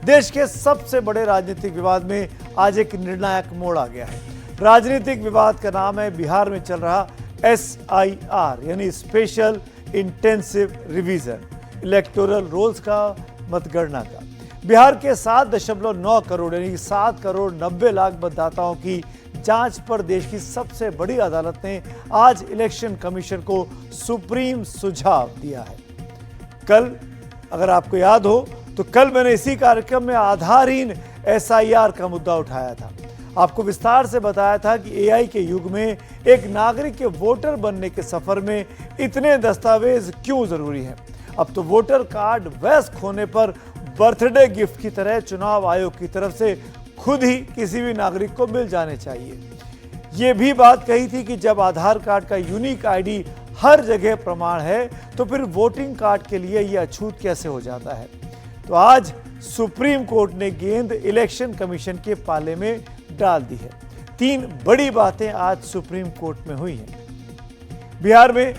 देश के सबसे बड़े राजनीतिक विवाद में आज एक निर्णायक मोड़ आ गया है। राजनीतिक विवाद का नाम है बिहार में चल रहा SIR यानी special intensive revision, electoral rolls का, मतगणना का। बिहार के 7.9 करोड़ यानी 7 करोड़ 90 लाख मतदाताओं की जांच पर देश की सबसे बड़ी अदालत ने आज इलेक्शन कमीशन को सुप्रीम सुझाव दिया है। कल, अगर आपको याद हो तो कल मैंने इसी कार्यक्रम में आधारहीन SIR का मुद्दा उठाया था। आपको विस्तार से बताया था कि AI के युग में एक नागरिक के वोटर बनने के सफर में इतने दस्तावेज क्यों जरूरी हैं। अब तो वोटर कार्ड वैध होने पर बर्थडे गिफ्ट की तरह चुनाव आयोग की तरफ से खुद ही किसी भी नागरिक को मिल जाने चाहिए। ये भी बात कही थी कि जब आधार कार्ड का यूनिक ID हर जगह प्रमाण है तो फिर वोटिंग कार्ड के लिए यह अछूत कैसे हो जाता है। तो आज सुप्रीम कोर्ट ने गेंद इलेक्शन कमीशन के पाले में डाल दी है। 3 बड़ी बातें आज सुप्रीम कोर्ट में हुई हैं। बिहार में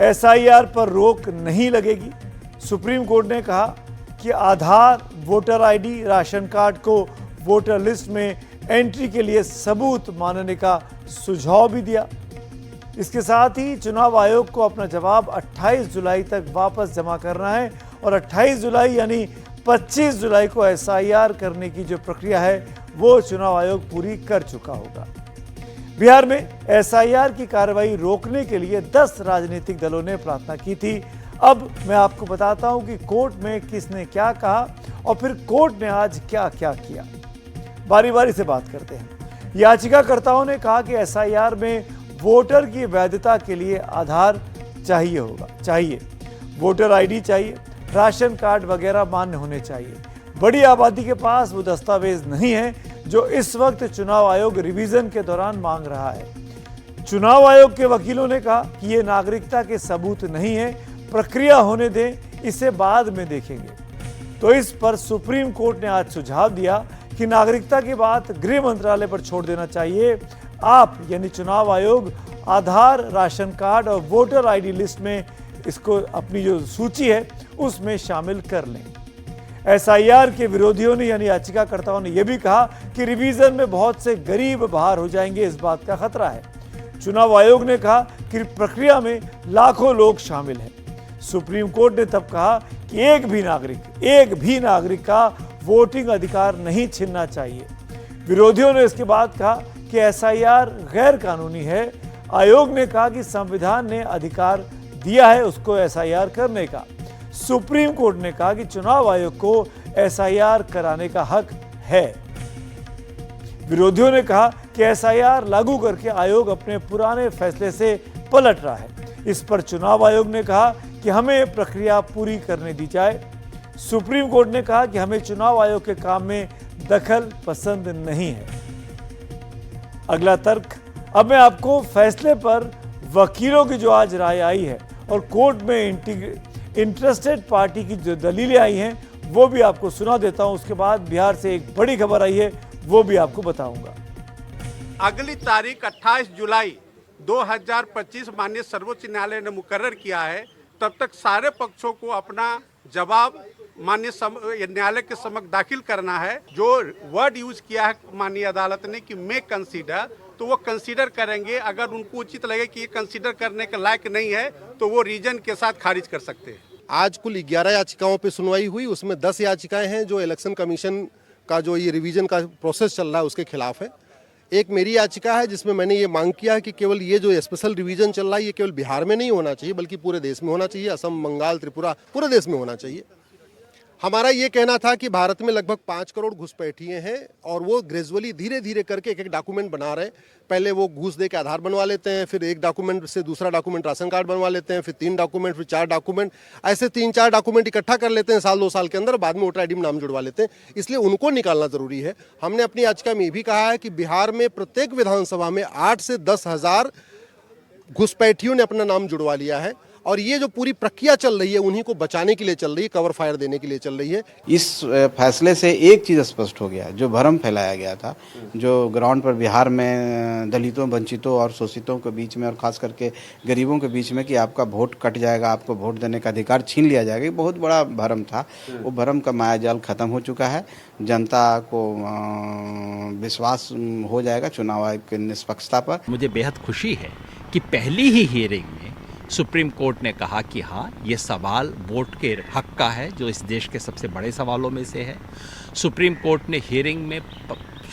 SIR पर रोक नहीं लगेगी। सुप्रीम कोर्ट ने कहा कि आधार, वोटर ID, राशन कार्ड को वोटर लिस्ट में एंट्री के लिए सबूत मानने का सुझाव भी दिया। इसके साथ ही चुनाव आयोग को अपना जवाब 28 जुलाई तक वापस जमा करना है और 28 जुलाई यानी 25 जुलाई को SIR करने की जो प्रक्रिया है वो चुनाव आयोग पूरी कर चुका होगा। बिहार में SIR की कार्रवाई रोकने के लिए 10 राजनीतिक दलों ने प्रार्थना की थी। अब मैं आपको बताता हूं कि कोर्ट में किसने क्या कहा और फिर कोर्ट ने आज क्या क्या किया। बारी बारी से बात करते हैं। याचिकाकर्ताओं ने कहा कि SIR में वोटर की वैधता के लिए आधार चाहिए, वोटर ID चाहिए, राशन कार्ड वगैरह मान्य होने चाहिए। बड़ी आबादी के पास वो दस्तावेज नहीं है जो इस वक्त चुनाव आयोग रिवीजन के दौरान मांग रहा है। चुनाव आयोग के वकीलों ने कहा कि ये नागरिकता के सबूत नहीं है, प्रक्रिया होने दें, इसे बाद में देखेंगे। तो इस पर सुप्रीम कोर्ट ने आज सुझाव दिया कि नागरिकता की बात गृह मंत्रालय पर छोड़ देना चाहिए। आप यानी चुनाव आयोग आधार, राशन कार्ड और वोटर ID लिस्ट में इसको अपनी जो सूची है उसमें शामिल कर लें। SIR के विरोधियों ने यानी याचिकाकर्ताओं ने यह भी कहा कि रिवीजन में बहुत से गरीब बाहर हो जाएंगे, इस बात का खतरा है। चुनाव आयोग ने कहा कि प्रक्रिया में लाखों लोग शामिल हैं। सुप्रीम कोर्ट ने तब कहा कि एक भी नागरिक का वोटिंग अधिकार नहीं छीनना चाहिए। विरोधियों ने इसके बाद कहा कि SIR गैर कानूनी है। आयोग ने कहा कि संविधान ने अधिकार दिया है उसको SIR करने का। सुप्रीम कोर्ट ने कहा कि चुनाव आयोग को SIR कराने का हक है। विरोधियों ने कहा कि SIR लागू करके आयोग अपने पुराने फैसले से पलट रहा है। इस पर चुनाव आयोग ने कहा कि हमें प्रक्रिया पूरी करने दी जाए। सुप्रीम कोर्ट ने कहा कि हमें चुनाव आयोग के काम में दखल पसंद नहीं है। अगला तर्क, अब मैं आपको फैसले पर वकीलों की जो आज राय आई है और कोर्ट में इंटरेस्टेड पार्टी की जो दलीलें आई हैं वो भी आपको सुना देता हूं। उसके बाद बिहार से एक बड़ी खबर आई है वो भी आपको बताऊंगा। अगली तारीख 28 जुलाई 2025 माननीय सर्वोच्च न्यायालय ने मुकर्रर किया है। तब तक सारे पक्षों को अपना जवाब माननीय न्यायालय के समक्ष दाखिल करना है। जो वर्ड यूज किया है माननीय अदालत ने कि मे कंसीडर, तो वो कंसीडर करेंगे। अगर उनको उचित लगे कि ये कंसीडर करने के लायक नहीं है तो वो रीजन के साथ खारिज कर सकते हैं। आज कुल 11 याचिकाओं पे सुनवाई हुई। उसमें 10 याचिकाएं हैं जो इलेक्शन कमीशन का जो ये रिवीजन का प्रोसेस चल रहा है उसके खिलाफ है। एक मेरी याचिका है जिसमें मैंने ये मांग किया है कि केवल ये जो स्पेशल रिवीजन चल रहा है ये केवल बिहार में नहीं होना चाहिए बल्कि पूरे देश में होना चाहिए। असम, बंगाल, त्रिपुरा, पूरे देश में होना चाहिए। हमारा ये कहना था कि भारत में लगभग 5 करोड़ घुसपैठिए हैं और वो ग्रेजुअली धीरे धीरे करके एक डॉक्यूमेंट बना रहे हैं। पहले वो घूस दे के आधार बनवा लेते हैं, फिर एक डॉक्यूमेंट से दूसरा डॉक्यूमेंट राशन कार्ड बनवा लेते हैं, फिर 3 डॉक्यूमेंट, फिर 4 डॉक्यूमेंट, ऐसे 3-4 डॉक्यूमेंट इकट्ठा कर लेते हैं साल 2 साल के अंदर। बाद में वोटर ID में नाम जुड़वा लेते हैं। इसलिए उनको निकालना जरूरी है। हमने अपनी याचिका में ये भी कहा है कि बिहार में प्रत्येक विधानसभा में 8 से 10 हज़ार घुसपैठियों ने अपना नाम जुड़वा लिया है और ये जो पूरी प्रक्रिया चल रही है उन्हीं को बचाने के लिए चल रही है, कवर फायर देने के लिए चल रही है। इस फैसले से एक चीज़ स्पष्ट हो गया, जो भ्रम फैलाया गया था, जो ग्राउंड पर बिहार में दलितों, वंचितों और शोषितों के बीच में और ख़ास करके गरीबों के बीच में कि आपका वोट कट जाएगा, आपको वोट देने का अधिकार छीन लिया जाएगा, ये बहुत बड़ा भ्रम था। वो भ्रम का मायाजाल ख़त्म हो चुका है। जनता को विश्वास हो जाएगा चुनाव आयोग की निष्पक्षता पर। मुझे बेहद खुशी है कि पहली ही हियरिंग में सुप्रीम कोर्ट ने कहा कि हाँ, ये सवाल वोट के हक का है, जो इस देश के सबसे बड़े सवालों में से है। सुप्रीम कोर्ट ने हियरिंग में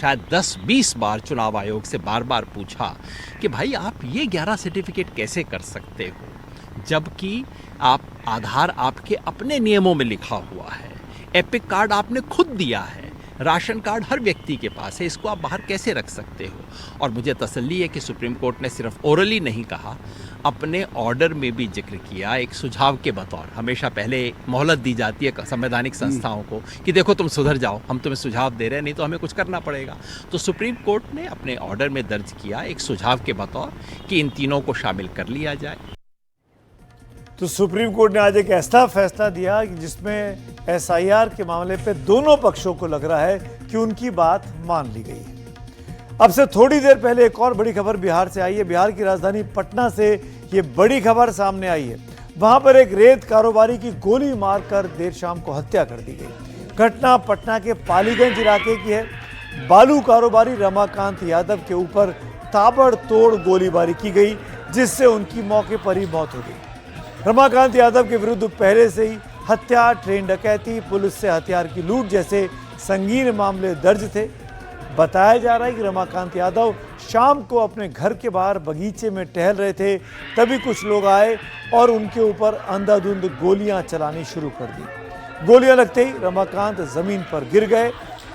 शायद 10-20 बार चुनाव आयोग से बार बार पूछा कि भाई आप ये 11 सर्टिफिकेट कैसे कर सकते हो, जबकि आप आधार आपके अपने नियमों में लिखा हुआ है, एपिक कार्ड आपने खुद दिया है, राशन कार्ड हर व्यक्ति के पास है, इसको आप बाहर कैसे रख सकते हो। और मुझे तसल्ली है कि सुप्रीम कोर्ट ने सिर्फ ओरली नहीं कहा, अपने ऑर्डर में भी जिक्र किया, एक सुझाव के बतौर। हमेशा पहले मोहलत दी जाती है संवैधानिक संस्थाओं को कि देखो तुम सुधर जाओ, हम तुम्हें सुझाव दे रहे हैं, नहीं तो हमें कुछ करना पड़ेगा। तो सुप्रीम कोर्ट ने अपने ऑर्डर में दर्ज किया एक सुझाव के बतौर कि इन तीनों को शामिल कर लिया जाए। तो सुप्रीम कोर्ट ने आज एक ऐसा फैसला दिया कि जिसमें एसआईआर के मामले पे दोनों पक्षों को लग रहा है कि उनकी बात मान ली गई है। अब से थोड़ी देर पहले एक और बड़ी खबर बिहार से आई है। बिहार की राजधानी पटना से ये बड़ी खबर सामने आई है। वहां पर एक रेत कारोबारी की गोली मारकर देर शाम को हत्या कर दी गई। घटना पटना के पालीगंज इलाके की है। बालू कारोबारी रमाकांत यादव के ऊपर ताबड़तोड़ गोलीबारी की गई, जिससे उनकी मौके पर ही मौत हो गई। रमाकांत यादव के विरुद्ध पहले से ही हत्या, ट्रेन डकैती, पुलिस से हथियार की लूट जैसे संगीन मामले दर्ज थे। बताया जा रहा है कि रमाकांत यादव शाम को अपने घर के बाहर बगीचे में टहल रहे थे, तभी कुछ लोग आए और उनके ऊपर अंधाधुंध गोलियां चलानी शुरू कर दी। गोलियां लगते ही रमाकांत जमीन पर गिर गए।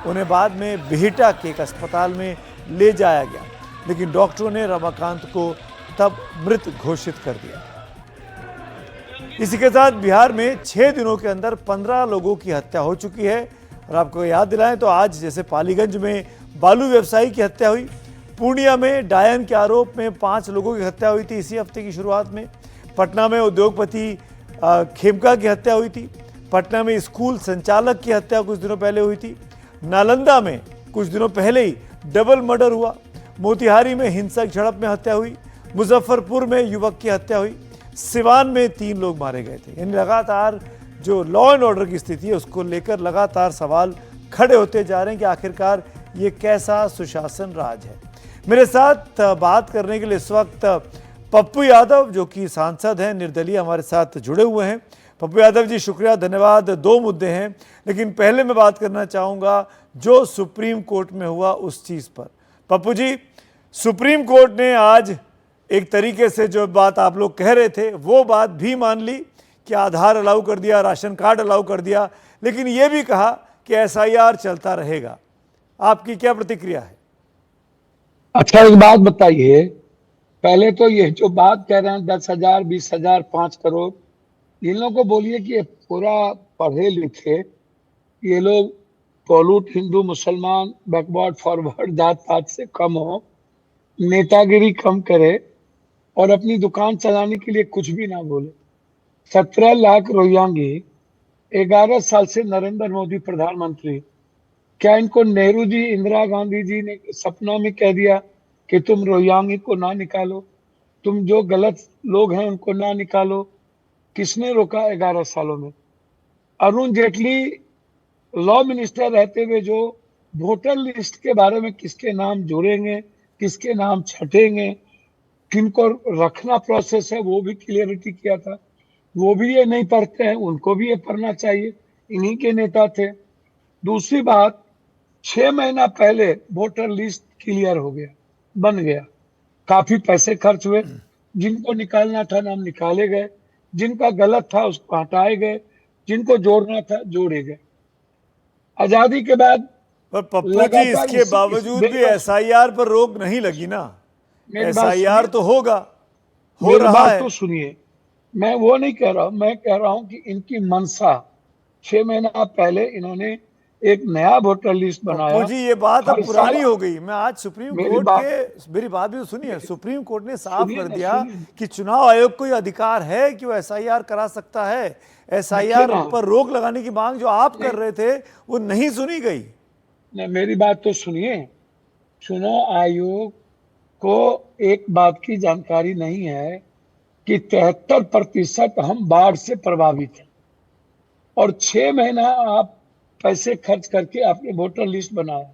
उन्हें बाद में बिहटा के एक अस्पताल में ले जाया गया, लेकिन डॉक्टरों ने रमाकांत को तब मृत घोषित कर दिया। इसी के साथ बिहार में 6 दिनों के अंदर 15 लोगों की हत्या हो चुकी है। और आपको याद दिलाएं तो आज जैसे पालीगंज में बालू व्यवसायी की हत्या हुई, पूर्णिया में डायन के आरोप में 5 लोगों की हत्या हुई थी इसी हफ्ते की शुरुआत में। पटना में उद्योगपति खेमका की हत्या हुई थी। पटना में स्कूल संचालक की हत्या कुछ दिनों पहले हुई थी। नालंदा में कुछ दिनों पहले ही डबल मर्डर हुआ। मोतिहारी में हिंसक झड़प में हत्या हुई। मुजफ्फरपुर में युवक की हत्या हुई। सिवान में 3 लोग मारे गए थे। यानी लगातार जो लॉ एंड ऑर्डर की स्थिति है उसको लेकर लगातार सवाल खड़े होते जा रहे हैं कि आखिरकार ये कैसा सुशासन राज है। मेरे साथ बात करने के लिए इस वक्त पप्पू यादव जो कि सांसद हैं निर्दलीय, हमारे साथ जुड़े हुए हैं। पप्पू यादव जी शुक्रिया, धन्यवाद। 2 मुद्दे हैं, लेकिन पहले मैं बात करना चाहूँगा जो सुप्रीम कोर्ट में हुआ उस चीज़ पर। पप्पू जी, सुप्रीम कोर्ट ने आज एक तरीके से जो बात आप लोग कह रहे थे वो बात भी मान ली कि आधार अलाउ कर दिया, राशन कार्ड अलाउ कर दिया, लेकिन ये भी कहा कि एसआईआर चलता रहेगा। आपकी क्या प्रतिक्रिया है? अच्छा, एक बात बताइए, पहले तो ये जो बात कह रहे हैं 10,000, 20,000, 5 करोड़, इन लोगों को बोलिए कि ये पूरा पढ़े लिखे, ये लोग पॉल्यूट, हिंदू मुसलमान, बैकवर्ड फॉरवर्ड, जात पात से कम हो, नेतागिरी कम करे और अपनी दुकान चलाने के लिए कुछ भी ना बोले। 17 लाख रोहिंग्या, 11 साल से नरेंद्र मोदी प्रधानमंत्री, क्या इनको नेहरू जी, इंदिरा गांधी जी ने सपना में कह दिया कि तुम रोहिंग्या को ना निकालो, तुम जो गलत लोग हैं उनको ना निकालो? किसने रोका 11 सालों में? अरुण जेटली लॉ मिनिस्टर रहते हुए जो वोटर लिस्ट के बारे में किसके नाम जुड़ेंगे, किसके नाम छटेंगे, किनको रखना प्रोसेस है, वो भी क्लियरिटी किया था। वो भी ये नहीं पढ़ते हैं, उनको भी ये पढ़ना चाहिए, इन्हीं के नेता थे। दूसरी बात, 6 महीना पहले वोटर लिस्ट क्लियर हो गया, बन गया, काफी पैसे खर्च हुए, जिनको निकालना था नाम निकाले गए, जिनका गलत था उसको हटाए गए, जिनको जोड़ना था जोड़े गए। आजादी के बाद पर पप्पू जी, इसके बावजूद भी एसआईआर पर रोक नहीं लगी ना। एसआईआर तो होगा, हो रहा है। तो सुनिए, मैं वो नहीं कह रहा हूं, मैं कह रहा हूं कि इनकी मंशा 6 महीना पहले इन्होंने एक नया वोटर लिस्ट बनाया। पप्पू जी ये बात अब हर पुरानी साल- हो गई। मैं आज सुप्रीम मेरी कोर्ट बात- के मेरी बात भी तो सुनिए, सुप्रीम कोर्ट ने साफ सुनिए कर ना, दिया सुनिए। कि चुनाव आयोग को ये अधिकार है कि वो एसआईआर करा सकता है। एसआईआर देखिए ना। पर रोक लगाने की मांग जो आप कर रहे थे वो नहीं सुनी गई। नहीं, मेरी बात तो सुनिए। चुनाव आयोग को एक बात की जानकारी नहीं है कि 73% हम बाढ़ से प्रभावित हैं, और 6 महीना आप पैसे खर्च करके आपने वोटर लिस्ट बनाया।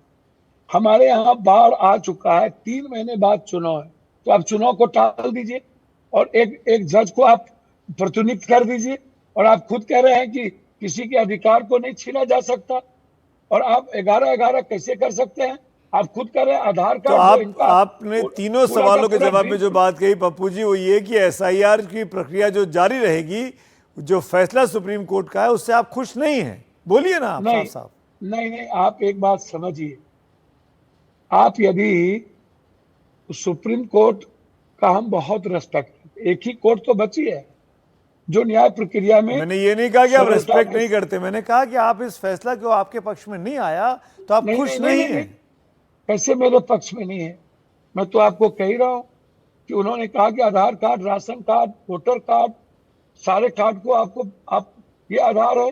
हमारे यहाँ बाढ़ आ चुका है, 3 महीने बाद चुनाव है, तो आप चुनाव को टाल दीजिए और एक जज को आप प्रतिनियुक्त कर दीजिए। और आप खुद कह रहे हैं कि किसी के अधिकार को नहीं छीना जा सकता, और आप 11-11 कैसे कर सकते हैं? आप खुद कह रहे हैं आधार तो कार्ड जो इनका आपने तीनों पूरा का सवालों के पूरा जवाब में जो बात कही पप्पू जी, वो ये कि एसआईआर की प्रक्रिया जो जारी रहेगी, जो फैसला सुप्रीम कोर्ट का है उससे आप खुश नहीं हैं। बोलिए ना आप साफ नहीं, साफ। नहीं, आप एक बात समझिए। आप यदि सुप्रीम कोर्ट का हम बहुत रेस्पेक्ट करते, एक ही कोर्ट तो बची है जो न्याय प्रक्रिया में। मैंने ये नहीं कहा कि आप सरलता रेस्पेक्ट के- नहीं करते, मैंने कहा कि आप इस फैसला क्यों आपके पक्ष में नहीं आया तो आप खुश नहीं हैं। कैसे मेरे पक्ष में नहीं है? मैं तो आपको कह ही रहा हूं कि उन्होंने कहा कि Aadhaar card, ration card, voter card, सारे कार्ड को आप ये आधार है,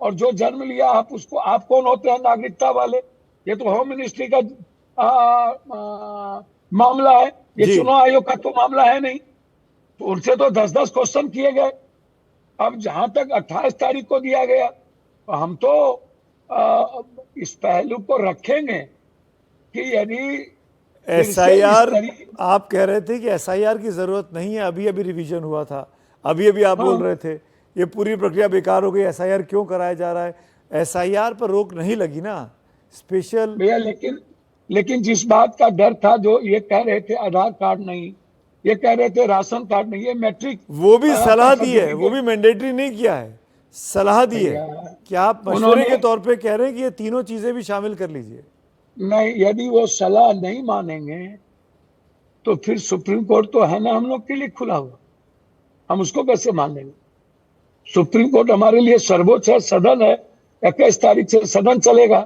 और जो जन्म लिया आप उसको, आप कौन होते हैं नागरिकता वाले? ये तो होम मिनिस्ट्री का मामला है, ये जी। चुनाव आयोग का तो मामला है नहीं। तो उनसे तो 10-10 क्वेश्चन किए गए। अब जहां तक 28 तारीख को दिया गया, तो हम तो इस पहलू को रखेंगे कि यदि फिर से इस एसआईआर, तरीके- आप कह रहे थे कि एसआईआर की जरूरत नहीं है, अभी अभी रिवीजन हुआ था, अभी अभी आप बोल रहे थे ये पूरी प्रक्रिया बेकार हो गई, एसआईआर क्यों कराया जा रहा है? एसआईआर पर रोक नहीं लगी ना, स्पेशल। भैया, लेकिन जिस बात का डर था, जो ये कह रहे थे आधार कार्ड नहीं, ये कह रहे थे राशन कार्ड नहीं, ये मैट्रिक वो भी सलाह दी है, सर्टिफिकेट- वो भी मैंडेटरी नहीं किया है, सलाह दी है भैया, कि आप मशवरे उन्होंने- के तौर पे कह रहे हैं कि ये तीनों चीजें भी शामिल कर लीजिए। नहीं, यदि वो सलाह नहीं मानेंगे तो फिर सुप्रीम कोर्ट तो है ना हम लोग के लिए खुला हुआ, हम उसको कैसे मान लेंगे? सुप्रीम कोर्ट हमारे लिए सर्वोच्च है, सदन है। 21 तारीख से सदन चलेगा,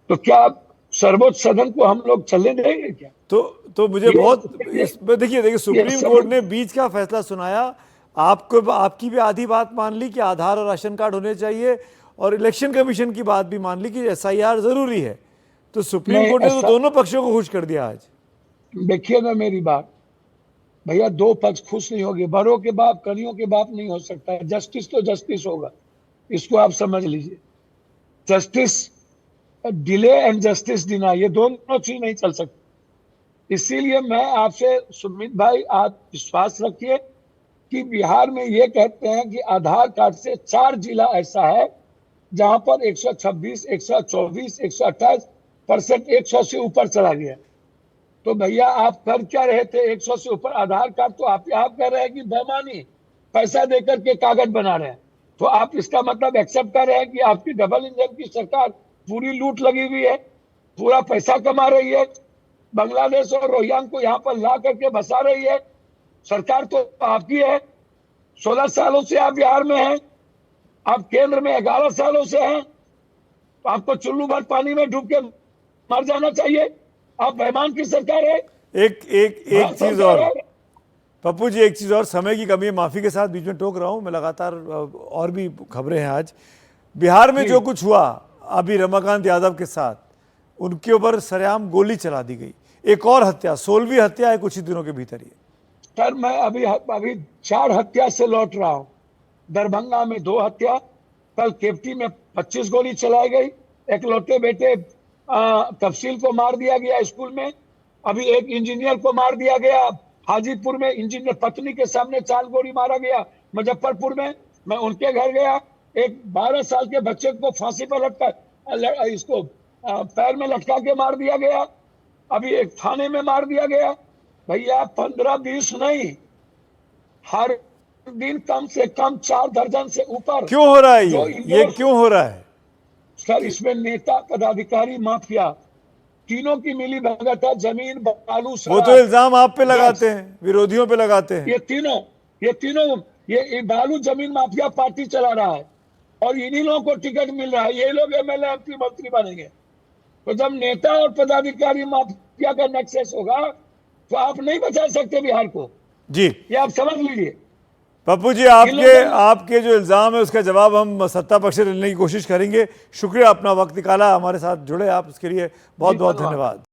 तो क्या सर्वोच्च सदन को हम लोग चलने देंगे क्या? तो मुझे बहुत देखिए सुप्रीम सब- कोर्ट ने बीच का फैसला सुनाया, आपको आपकी भी आधी बात मान ली कि आधार और राशन कार्ड होने चाहिए, और इलेक्शन कमीशन की बात भी मान ली कि एसआईआर जरूरी है। तो सुप्रीम नहीं, कोर्ट ने तो ऐसा- दोनों पक्षों को खुश कर दिया आज। देखिए ना मेरी बात, भैया, दो पक्ष खुश नहीं होंगे। बड़ों के बाप कनियों के बाप नहीं हो सकता है। जस्टिस तो जस्टिस होगा, इसको आप समझ लीजिए। जस्टिस डिले एंड जस्टिस डिना, ये दोनों चीज नहीं चल सकती। इसीलिए मैं आपसे, सुमित भाई, आप विश्वास रखिए कि बिहार में ये कहते हैं कि आधार कार्ड से 4 जिला ऐसा है जहां पर 126, 124, 128% 100 से ऊपर चला गया। तो भैया, आप कर क्या रहे थे? 100 से ऊपर आधार कार्ड तो आप कह रहे हैं कि बेईमानी, पैसा देकर के कागज बना रहे हैं। तो आप इसका मतलब एक्सेप्ट कर रहे हैं कि आपकी डबल इंजन की सरकार पूरी लूट लगी हुई है, पूरा पैसा कमा रही है, बांग्लादेश और रोहिंग्या को यहाँ पर ला करके बसा रही है। सरकार तो आपकी है, 16 सालों से आप बिहार में हैं, आप केंद्र में 11 सालों से हैं, तो आपको चुल्लू भर पानी में डूब के मर जाना चाहिए। आप बेईमान की सरकार है। एक चीज और पप्पू जी, एक चीज और, समय की कमी है, माफी के साथ बीच में टोक रहा हूं मैं, लगातार और भी खबरें हैं आज। बिहार में जो कुछ हुआ अभी रमाकांत यादव के साथ, उनके ऊपर सरेआम गोली चला दी गई, एक और हत्या, 16वीं हत्या है कुछ ही दिनों के भीतर ही। सर, मैं अभी 4 हत्या से लौट रहा हूं। दरभंगा में 2 हत्या, कल केवटी में 25 गोली चलाई गई, एक लौटे बेटे तफसील को मार दिया गया स्कूल में, अभी एक इंजीनियर को मार दिया गया हाजीपुर में, इंजीनियर पत्नी के सामने 4 गोली मारा गया मुजफ्फरपुर में। मैं उनके घर गया, एक 12 साल के बच्चे को फांसी पर लटका, इसको पैर में लटका के मार दिया गया, अभी एक थाने में मार दिया गया। भैया, 15-20 नहीं, हर दिन कम से कम 4 दर्जन से ऊपर। क्यों हो रहा है ये क्यों हो रहा है? सर, इसमें नेता, पदाधिकारी, माफिया तीनों की मिली भगत है। जमीन, बालू, वो तो इल्जाम आप पे लगाते हैं, विरोधियों पे लगाते हैं। ये तीनों ये बालू जमीन माफिया पार्टी चला रहा है। और इन्हीं लोगों को टिकट मिल रहा है, ये लोग एमएलए एमपी मंत्री बनेंगे। तो जब नेता और पदाधिकारी माफिया का नेक्सस होगा तो आप नहीं बचा सकते बिहार को, जी ये आप समझ लीजिए। पप्पू जी, आपके जो इल्ज़ाम है उसका जवाब हम सत्ता पक्ष से लेने की कोशिश करेंगे। शुक्रिया, अपना वक्त निकाला, हमारे साथ जुड़े आप, इसके लिए बहुत बहुत धन्यवाद।